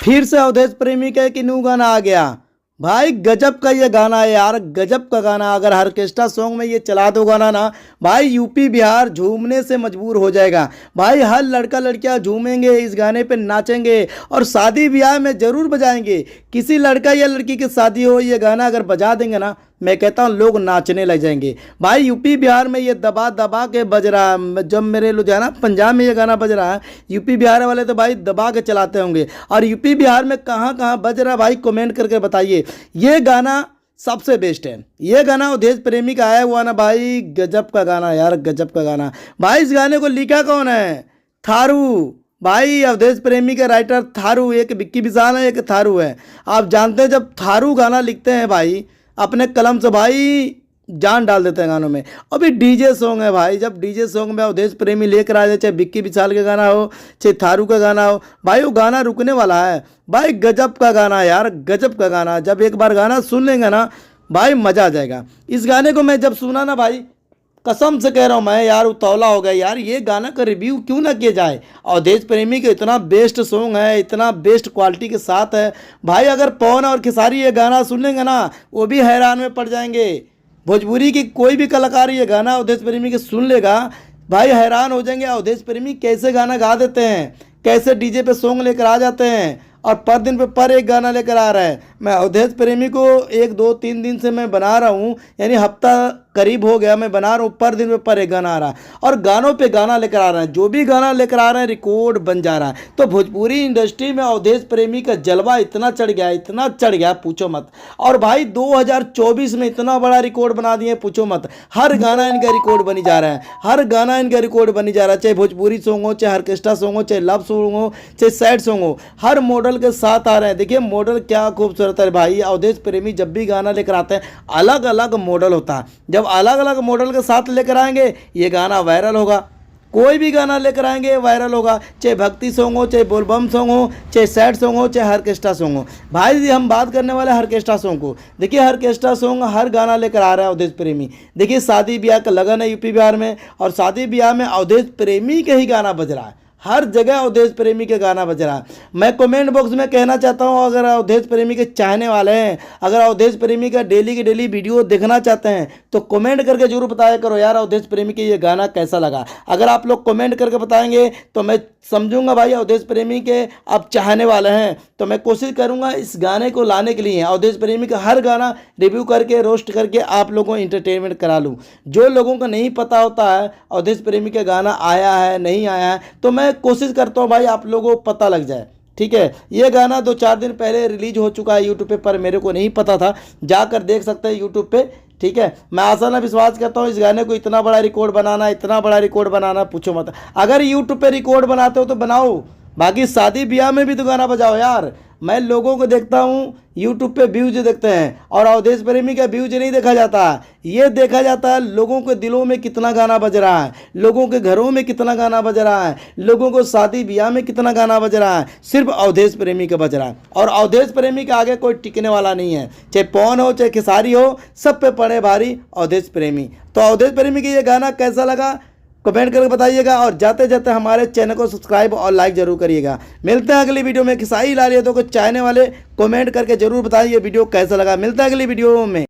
फिर से अवधेश प्रेमी का एक न्यू गाना आ गया। भाई गजब का ये गाना है यार, गजब का गाना। अगर ऑर्केस्ट्रा सॉन्ग में ये चला दो गाना ना, भाई यूपी बिहार झूमने से मजबूर हो जाएगा। भाई हर लड़का लड़कियां झूमेंगे, इस गाने पे नाचेंगे और शादी ब्याह में जरूर बजाएंगे। किसी लड़का या लड़की की शादी हो, ये गाना अगर बजा देंगे ना, मैं कहता हूँ लोग नाचने लग जाएंगे। भाई यूपी बिहार में ये दबा दबा के बज रहा है। जब मेरे लुधियाना पंजाब में ये गाना बज रहा है, यूपी बिहार वाले तो भाई दबा के चलाते होंगे। और यूपी बिहार में कहाँ कहाँ बज रहा है भाई, कमेंट करके बताइए। ये गाना सबसे बेस्ट है। ये गाना अवधेश प्रेमी का आया हुआ ना भाई, गजब का गाना यार, गजब का गाना। भाई इस गाने को लिखा कौन है? थारू। भाई अवधेश प्रेमी के राइटर थारू, एक विक्की विशाल है, एक थारू है। आप जानते हैं जब थारू गाना लिखते हैं भाई, अपने कलम से भाई जान डाल देते हैं गानों में। अभी डीजे सॉन्ग है भाई, जब डीजे सॉन्ग में अवधेश प्रेमी लेकर आ जाए, चाहे विक्की विशाल का गाना हो चाहे थारू का गाना हो, भाई वो गाना रुकने वाला है। भाई गजब का गाना यार, गजब का गाना। जब एक बार गाना सुन लेंगे ना भाई, मज़ा आ जाएगा। इस गाने को मैं जब सुना ना भाई, कसम से कह रहा हूँ मैं यार, उतौला हो गया यार। ये गाना का रिव्यू क्यों ना किया जाए। अवधेश प्रेमी का इतना बेस्ट सॉन्ग है, इतना बेस्ट क्वालिटी के साथ है भाई। अगर पवन और खेसारी ये गाना सुन लेंगे ना, वो भी हैरान में पड़ जाएंगे। भोजपुरी की कोई भी कलाकार ये गाना अवधेश प्रेमी के सुन लेगा, भाई हैरान हो जाएंगे। अवधेश प्रेमी कैसे गाना गा देते हैं, कैसे डीजे पे सॉन्ग लेकर आ जाते हैं और पर दिन पे पर एक गाना लेकर आ रहा है। मैं अवधेश प्रेमी को 1 2 3 दिन से मैं बना रहा हूँ, यानी हफ्ता करीब हो गया मैं बना रहा हूँ। पर दिन पे पर एक गाना आ रहा है और गानों पे गाना लेकर आ रहे हैं। जो भी गाना लेकर आ रहे हैं रिकॉर्ड बन जा रहा है। तो भोजपुरी इंडस्ट्री में अवधेश प्रेमी का जलवा इतना चढ़ गया, इतना चढ़ गया पूछो मत। और भाई 2024 में इतना बड़ा रिकॉर्ड बना दिए पूछो मत। हर गाना इनका रिकॉर्ड बनी जा रहा है, हर गाना इनका रिकॉर्ड बनी जा रहा है। चाहे भोजपुरी सॉन्ग हो, चाहे ऑर्केस्ट्रा सॉन्ग हो, चाहे लव सॉन्ग हो, चाहे सैड सॉन्ग हो, हर मॉडल के साथ आ रहे हैं। देखिए मॉडल क्या खूबसूरत है भाई। अवधेश प्रेमी जब भी गाना लेकर आते हैं, अलग अलग मॉडल होता है। जब अलग अलग मॉडल के साथ लेकर आएंगे, ये गाना वायरल होगा। कोई भी गाना लेकर आएंगे वायरल होगा, चाहे भक्ति सॉन्ग हो, चाहे बोलबम सॉन्ग हो, चाहे सैड सॉन्ग हो, चाहे ऑर्केस्ट्रा सॉन्ग हो। भाई जी हम बात करने वाले ऑर्केस्ट्रा सॉन्ग को। देखिए ऑर्केस्ट्रा सॉन्ग हर गाना लेकर आ रहा है अवधेश प्रेमी। देखिए शादी ब्याह का लगन है यूपी बिहार में, और शादी ब्याह में अवधेश प्रेमी के ही गाना बज रहा है। हर जगह अवधेश प्रेमी के गाना बज रहा है। मैं कमेंट बॉक्स में कहना चाहता हूं, अगर अवधेश प्रेमी के चाहने वाले हैं, अगर अवधेश प्रेमी का डेली के डेली वीडियो देखना चाहते हैं, तो कमेंट करके जरूर बताया करो यार अवधेश प्रेमी के ये गाना कैसा लगा। अगर आप लोग कमेंट करके बताएंगे तो मैं समझूंगा भाई अवधेश प्रेमी के आप चाहने वाले हैं। तो मैं कोशिश करूंगा इस गाने को लाने के लिए, अवधेश प्रेमी का हर गाना रिव्यू करके रोस्ट करके आप लोगों को इंटरटेनमेंट करा लूँ। जो लोगों को नहीं पता होता है अवधेश प्रेमी का गाना आया है नहीं आया है, तो मैं कोशिश करता हूँ भाई आप लोगों को पता लग जाए। ठीक है, ये गाना 2-4 दिन पहले रिलीज हो चुका है यूट्यूब पे, पर मेरे को नहीं पता था। जाकर देख सकते हैं यूट्यूब पे। ठीक है, मैं आशा ना विश्वास करता हूँ इस गाने को इतना बड़ा रिकॉर्ड बनाना, इतना बड़ा रिकॉर्ड बनाना पूछो मत। अगर यूट्यूब पे रिकॉर्ड बनाते हो तो बनाओ, बाकी शादी ब्याह में भी तो गाना बजाओ यार। मैं लोगों को देखता हूँ यूट्यूब पे व्यूज देखते हैं, और अवधेश प्रेमी का व्यूज नहीं देखा जाता। ये देखा जाता है लोगों के दिलों में कितना गाना बज रहा है, लोगों के घरों में कितना गाना बज रहा है, लोगों को शादी ब्याह में कितना गाना बज रहा है। सिर्फ अवधेश प्रेमी का बज रहा है, और अवधेश प्रेमी के आगे कोई टिकने वाला नहीं है। चाहे पवन हो चाहे खेसारी हो, सब पे पड़े भारी अवधेश प्रेमी। तो अवधेश प्रेमी का ये गाना कैसा लगा कमेंट करके बताइएगा, और जाते जाते हमारे चैनल को सब्सक्राइब और लाइक जरूर करिएगा। मिलते हैं अगली वीडियो में। खेसारी लाल यादव को चाहने वाले कमेंट करके जरूर बताइए वीडियो कैसा लगा। मिलता है अगली वीडियो में।